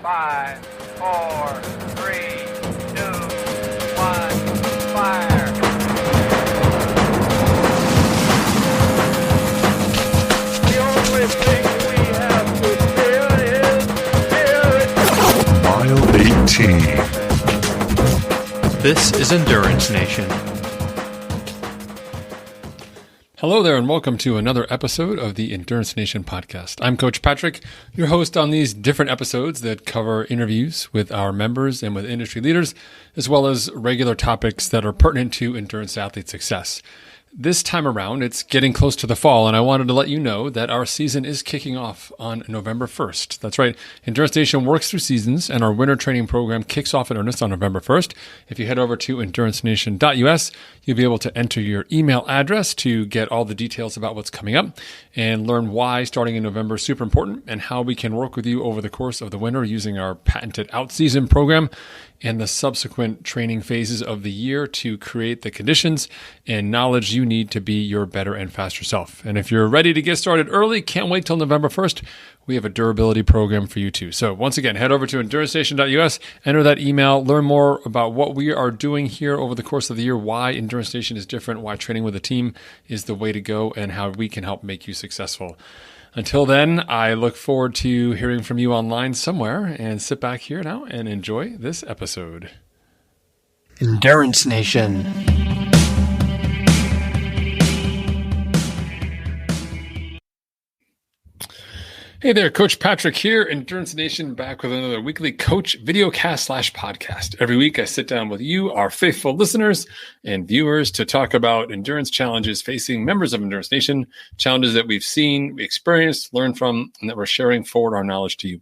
5, 4, 3, 2, 1, fire. The only thing we have to fear is fear. Mile 18. This is Endurance Nation. Hello there, and welcome to another episode of the Endurance Nation podcast. I'm Coach Patrick, your host on these different episodes that cover interviews with our members and with industry leaders, as well as regular topics that are pertinent to endurance athlete success. This time around, it's getting close to the fall, and I wanted to let you know that our season is kicking off on November 1st. That's right. Endurance Nation works through seasons, and our winter training program kicks off in earnest on November 1st. If you head over to endurancenation.us, you'll be able to enter your email address to get all the details about what's coming up and learn why starting in November is super important and how we can work with you over the course of the winter using our patented out-season program and the subsequent training phases of the year to create the conditions and knowledge you need to be your better and faster self. And if you're ready to get started early, can't wait till November 1st, we have a durability program for you too. So once again, head over to endurancenation.us, enter that email, learn more about what we are doing here over the course of the year, why Endurance Nation is different, why training with a team is the way to go, and how we can help make you successful. Until then, I look forward to hearing from you online somewhere, and sit back here now and enjoy this episode. Endurance Nation. Hey there, Coach Patrick here, Endurance Nation, back with another weekly coach videocast / podcast. Every week I sit down with you, our faithful listeners and viewers, to talk about endurance challenges facing members of Endurance Nation, challenges that we've seen, we experienced, learned from, and that we're sharing forward our knowledge to you.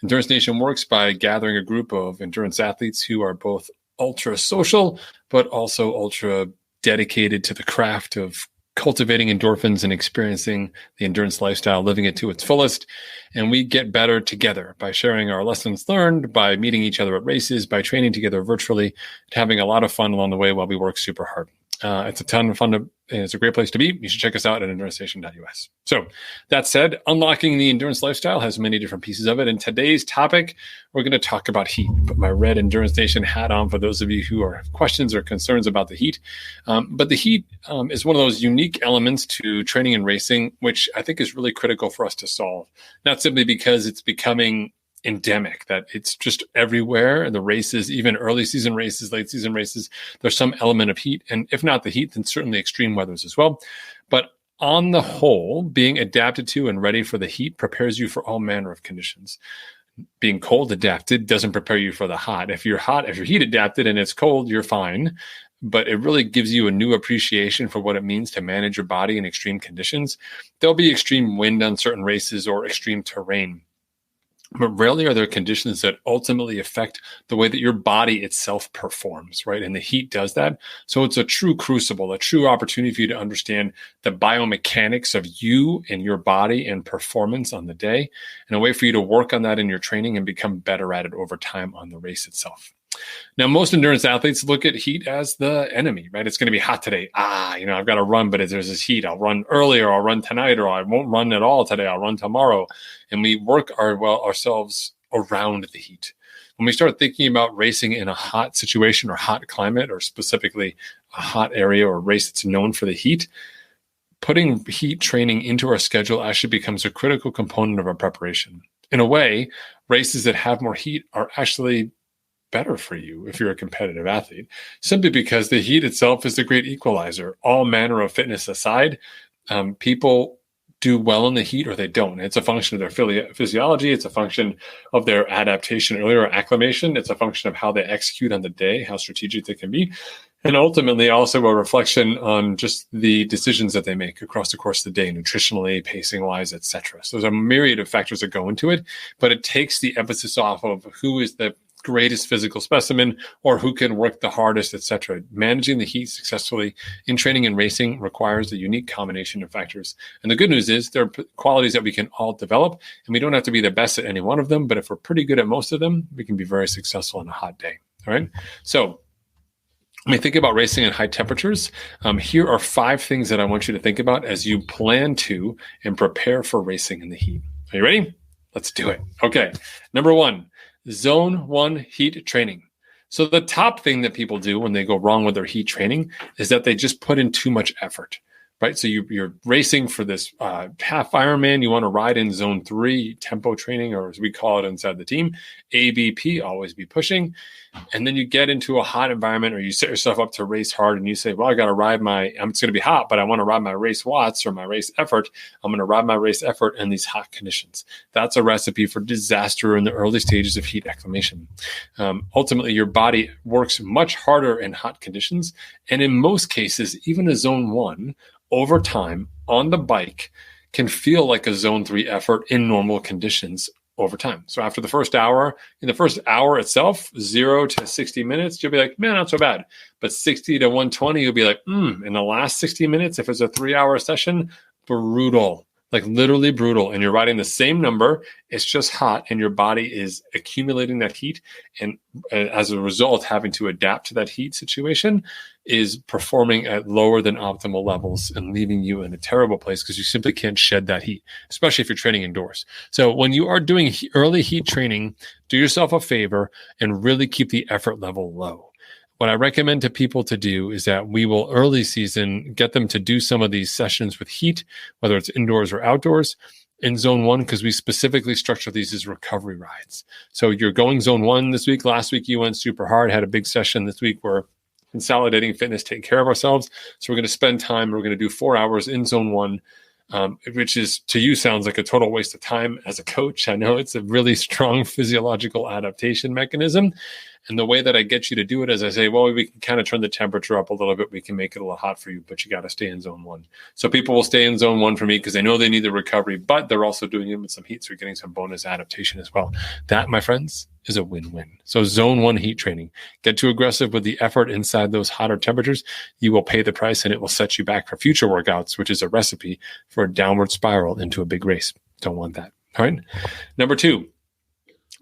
Endurance Nation works by gathering a group of endurance athletes who are both ultra social, but also ultra dedicated to the craft of cultivating endorphins and experiencing the endurance lifestyle, living it to its fullest. And we get better together by sharing our lessons learned, by meeting each other at races, by training together virtually, and having a lot of fun along the way while we work super hard. It's a ton of fun, and it's a great place to be. You should check us out at endurancenation.us. So that said, unlocking the endurance lifestyle has many different pieces of it. And today's topic, we're going to talk about heat. Put my red Endurance Nation hat on for those of you who have questions or concerns about the heat. But the heat is one of those unique elements to training and racing, which I think is really critical for us to solve. Not simply because it's becoming endemic, that it's just everywhere. The races, even early season races, late season races, there's some element of heat. And if not the heat, then certainly extreme weathers as well. But on the whole, being adapted to and ready for the heat prepares you for all manner of conditions. Being cold adapted doesn't prepare you for the hot. If you're heat adapted and it's cold, you're fine. But it really gives you a new appreciation for what it means to manage your body in extreme conditions. There'll be extreme wind on certain races or extreme terrain, but rarely are there conditions that ultimately affect the way that your body itself performs, right? And the heat does that. So it's a true crucible, a true opportunity for you to understand the biomechanics of you and your body and performance on the day, and a way for you to work on that in your training and become better at it over time on the race itself. Now, most endurance athletes look at heat as the enemy, right? It's going to be hot today. I've got to run, but there's this heat. I'll run early, or I'll run tonight, or I won't run at all today. I'll run tomorrow. And we work ourselves around the heat. When we start thinking about racing in a hot situation or hot climate, or specifically a hot area or race that's known for the heat, putting heat training into our schedule actually becomes a critical component of our preparation. In a way, races that have more heat are actually better for you if you're a competitive athlete, simply because the heat itself is the great equalizer. All manner of fitness aside, people do well in the heat or they don't. It's a function of their physiology. It's a function of their adaptation earlier, or acclimation. It's a function of how they execute on the day, how strategic they can be, and ultimately also a reflection on just the decisions that they make across the course of the day, nutritionally, pacing-wise, etc. So there's a myriad of factors that go into it, but it takes the emphasis off of who is the greatest physical specimen or who can work the hardest, etc. Managing the heat successfully in training and racing requires a unique combination of factors. And the good news is there are qualities that we can all develop, and we don't have to be the best at any one of them, but if we're pretty good at most of them, we can be very successful on a hot day. All right. So when we think about racing in high temperatures, here are 5 things that I want you to think about as you plan to and prepare for racing in the heat. Are you ready? Let's do it. Okay. Number 1, zone 1 heat training. So the top thing that people do when they go wrong with their heat training is that they just put in too much effort, right? So you're racing for this half Ironman. You want to ride in zone 3 tempo training, or as we call it inside the team, ABP, always be pushing. And then you get into a hot environment, or you set yourself up to race hard, and you say, well, I got to ride it's going to be hot, but I want to ride my race watts or my race effort. I'm going to ride my race effort in these hot conditions. That's a recipe for disaster in the early stages of heat acclimation. Ultimately, your body works much harder in hot conditions. And in most cases, even a zone 1 over time on the bike can feel like a zone 3 effort in normal conditions over time. So after the first hour, in the first hour itself, 0 to 60 minutes, you'll be like, man, not so bad. But 60 to 120, you'll be like, in the last 60 minutes, if it's a 3-hour session, brutal, like literally brutal. And you're riding the same number. It's just hot, and your body is accumulating that heat. And as a result, having to adapt to that heat situation is performing at lower than optimal levels and leaving you in a terrible place because you simply can't shed that heat, especially if you're training indoors. So when you are doing early heat training, do yourself a favor and really keep the effort level low. What I recommend to people to do is that we will early season get them to do some of these sessions with heat, whether it's indoors or outdoors, in zone 1, because we specifically structure these as recovery rides. So you're going zone 1 this week. Last week you went super hard, had a big session. This week we're consolidating fitness, taking care of ourselves. So we're going to spend time. We're going to do 4 hours in zone 1, which is, to you, sounds like a total waste of time. As a coach, I know it's a really strong physiological adaptation mechanism. And the way that I get you to do it is I say, well, we can kind of turn the temperature up a little bit. We can make it a little hot for you, but you got to stay in zone 1. So people will stay in zone 1 for me because they know they need the recovery, but they're also doing it with some heat. So you're getting some bonus adaptation as well. That, my friends, is a win-win. So zone 1 heat training, get too aggressive with the effort inside those hotter temperatures. You will pay the price, and it will set you back for future workouts, which is a recipe for a downward spiral into a big race. Don't want that. All right. Number 2,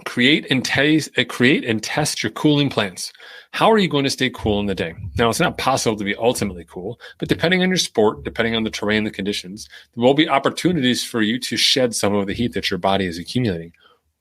create and test your cooling plans. How are you going to stay cool in the day? Now, it's not possible to be ultimately cool, but depending on your sport, depending on the terrain, the conditions, there will be opportunities for you to shed some of the heat that your body is accumulating.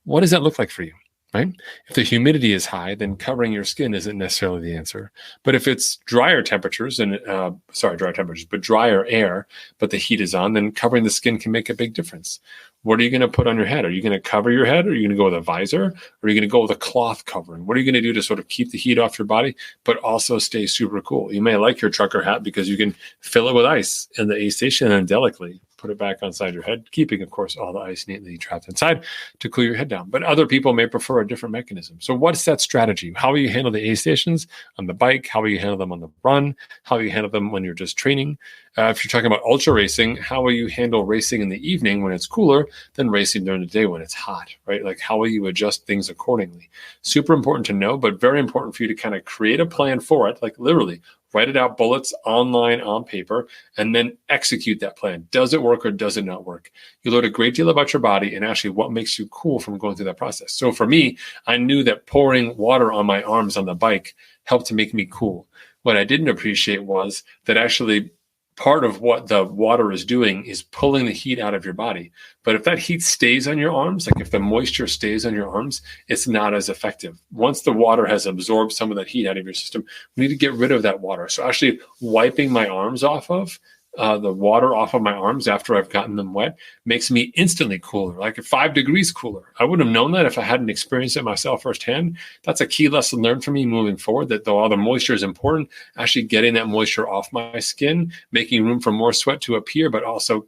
What does that look like for you? Right? If the humidity is high, then covering your skin isn't necessarily the answer. But if it's drier temperatures but drier air, but the heat is on, then covering the skin can make a big difference. What are you going to put on your head? Are you going to cover your head? Or are you going to go with a visor? Or are you going to go with a cloth covering? What are you going to do to sort of keep the heat off your body, but also stay super cool? You may like your trucker hat because you can fill it with ice in the aid station and delicately put it back inside your head, keeping, of course, all the ice neatly trapped inside to cool your head down. But other people may prefer a different mechanism. So what's that strategy? How will you handle the aid stations on the bike? How will you handle them on the run? How will you handle them when you're just training? If you're talking about ultra racing, how will you handle racing in the evening when it's cooler than racing during the day when it's hot, right? Like, how will you adjust things accordingly? Super important to know, but very important for you to kind of create a plan for it, like literally write it out, bullets online on paper, and then execute that plan. Does it work or does it not work? You learn a great deal about your body and actually what makes you cool from going through that process. So for me, I knew that pouring water on my arms on the bike helped to make me cool. What I didn't appreciate was that actually part of what the water is doing is pulling the heat out of your body. But if that heat stays on your arms, like if the moisture stays on your arms, it's not as effective. Once the water has absorbed some of that heat out of your system, we need to get rid of that water. So actually wiping my arms off of the water off of my arms after I've gotten them wet makes me instantly cooler, like 5 degrees cooler. I wouldn't have known that if I hadn't experienced it myself firsthand. That's a key lesson learned for me moving forward, that though all the moisture is important, actually getting that moisture off my skin, making room for more sweat to appear, but also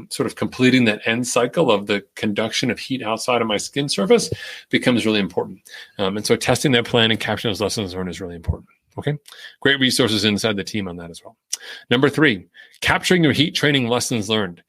sort of completing that end cycle of the conduction of heat outside of my skin surface becomes really important. And so testing that plan and capturing those lessons learned is really important. Okay. Great resources inside the team on that as well. Number 3, capturing your heat training lessons learned.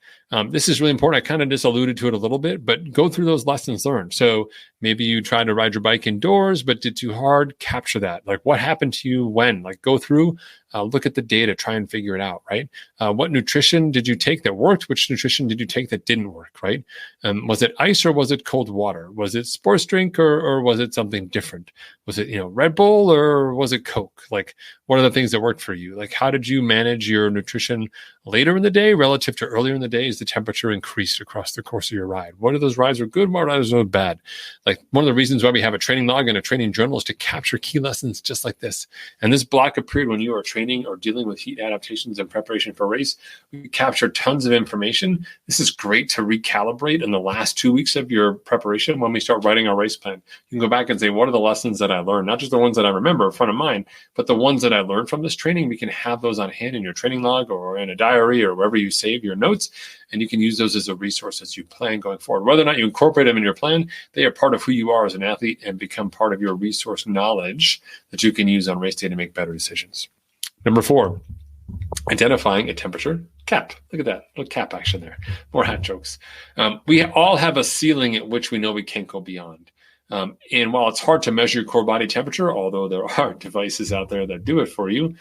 This is really important. I kind of just alluded to it a little bit, but go through those lessons learned. So maybe you tried to ride your bike indoors, but did too hard. Capture that. Like, what happened to you when? Like, go through look at the data, try and figure it out, right? What nutrition did you take that worked? Which nutrition did you take that didn't work, right? Was it ice or was it cold water? Was it sports drink or was it something different? Was it, Red Bull or was it Coke? Like, what are the things that worked for you? Like, how did you manage your nutrition later in the day relative to earlier in the day as the temperature increased across the course of your ride? What of those rides were good? What of those were bad? Like, one of the reasons why we have a training log and a training journal is to capture key lessons just like this. And this block of period when you are training or dealing with heat adaptations in preparation for a race, we capture tons of information. This is great to recalibrate in the last 2 weeks of your preparation when we start writing our race plan. You can go back and say, what are the lessons that I learned? Not just the ones that I remember front of mind, but the ones that I learned from this training. We can have those on hand in your training log or in a diary or wherever you save your notes. And you can use those as a resource as you plan going forward. Whether or not you incorporate them in your plan, they are part of who you are as an athlete and become part of your resource knowledge that you can use on race day to make better decisions. Number 4, identifying a temperature cap. Look at that little cap action there. More hat jokes. We all have a ceiling at which we know we can't go beyond. And while it's hard to measure your core body temperature, although there are devices out there that do it for you,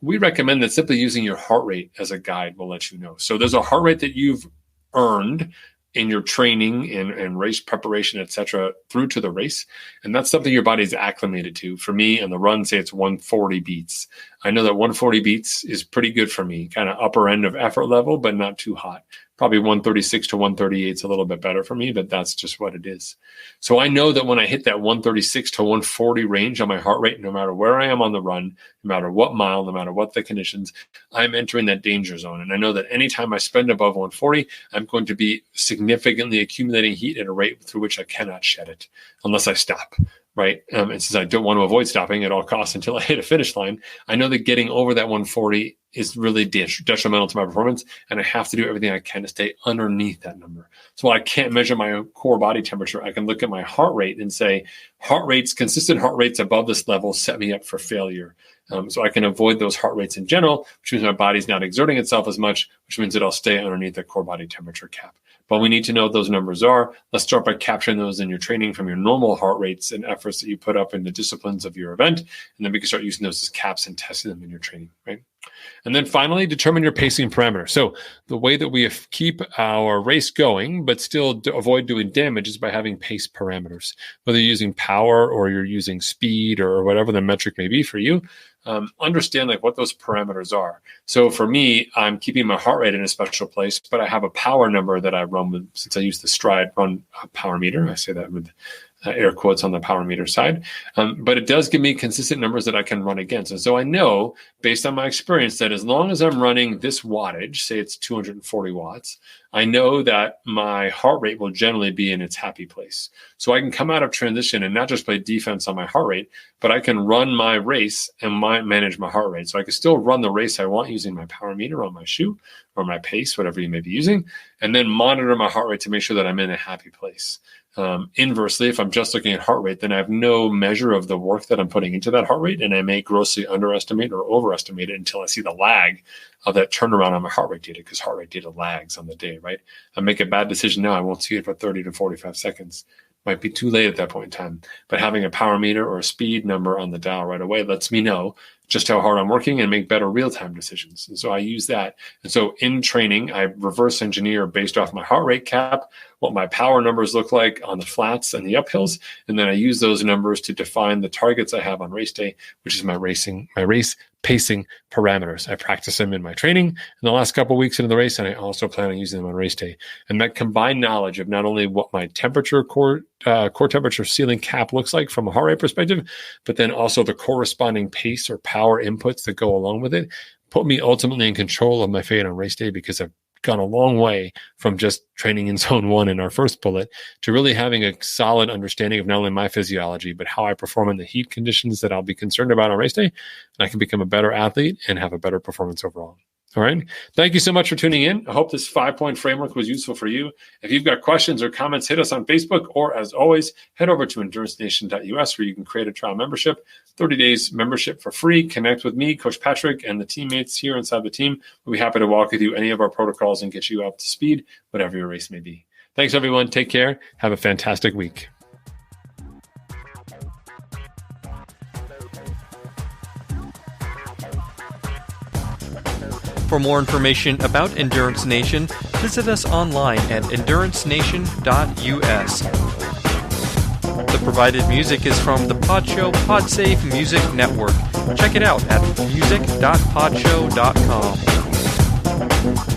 we recommend that simply using your heart rate as a guide will let you know. So there's a heart rate that you've earned in your training and race preparation, et cetera, through to the race. And that's something your body's acclimated to. For me, on the run, say it's 140 beats. I know that 140 beats is pretty good for me, kind of upper end of effort level, but not too hot. Probably 136 to 138 is a little bit better for me, but that's just what it is. So I know that when I hit that 136 to 140 range on my heart rate, no matter where I am on the run, no matter what mile, no matter what the conditions, I'm entering that danger zone. And I know that anytime I spend above 140, I'm going to be significantly accumulating heat at a rate through which I cannot shed it unless I stop. Right. And since I don't want to avoid stopping at all costs until I hit a finish line, I know that getting over that 140 is really detrimental to my performance. And I have to do everything I can to stay underneath that number. So while I can't measure my core body temperature, I can look at my heart rate and say, consistent heart rates above this level set me up for failure. So I can avoid those heart rates in general, which means my body's not exerting itself as much, which means that I'll stay underneath the core body temperature cap. But we need to know what those numbers are. Let's start by capturing those in your training from your normal heart rates and efforts that you put up in the disciplines of your event. And then we can start using those as caps and testing them in your training, right? And then finally, determine your pacing parameter. So the way that we keep our race going, but still avoid doing damage is by having pace parameters. Whether you're using power or you're using speed or whatever the metric may be for you, understand like what those parameters are. So for me, I'm keeping my heart rate in a special place, but I have a power number that I run with, since I use the Stride run power meter. I say that with air quotes on the power meter side. But it does give me consistent numbers that I can run against. And so I know, based on my experience, that as long as I'm running this wattage, say it's 240 watts, I know that my heart rate will generally be in its happy place. So I can come out of transition and not just play defense on my heart rate, but I can run my race and manage my heart rate. So I can still run the race I want using my power meter on my shoe or my pace, whatever you may be using, and then monitor my heart rate to make sure that I'm in a happy place. Inversely, if I'm just looking at heart rate, then I have no measure of the work that I'm putting into that heart rate, and I may grossly underestimate or overestimate it until I see the lag of that turnaround on my heart rate data, because heart rate data lags on the day, right? I make a bad decision now, I won't see it for 30 to 45 seconds. Might be too late at that point in time. But having a power meter or a speed number on the dial right away lets me know just how hard I'm working and make better real-time decisions. And so I use that. And so in training, I reverse engineer based off my heart rate cap, what my power numbers look like on the flats and the uphills. And then I use those numbers to define the targets I have on race day, which is my race pacing parameters. I practice them in my training in the last couple of weeks into the race, and I also plan on using them on race day. And that combined knowledge of not only what my core temperature ceiling cap looks like from a heart rate perspective, but then also the corresponding pace or power inputs that go along with it, put me ultimately in control of my fate on race day, because I've gone a long way from just training in zone 1 in our first bullet to really having a solid understanding of not only my physiology, but how I perform in the heat conditions that I'll be concerned about on race day. And I can become a better athlete and have a better performance overall. All right. Thank you so much for tuning in. I hope this 5-point framework was useful for you. If you've got questions or comments, hit us on Facebook, or as always, head over to endurancenation.us where you can create a trial membership, 30 days membership for free. Connect with me, Coach Patrick, and the teammates here inside the team. We'll be happy to walk with you any of our protocols and get you up to speed, whatever your race may be. Thanks, everyone. Take care. Have a fantastic week. For more information about Endurance Nation, visit us online at endurancenation.us. The provided music is from the Podshow Podsafe Music Network. Check it out at music.podshow.com.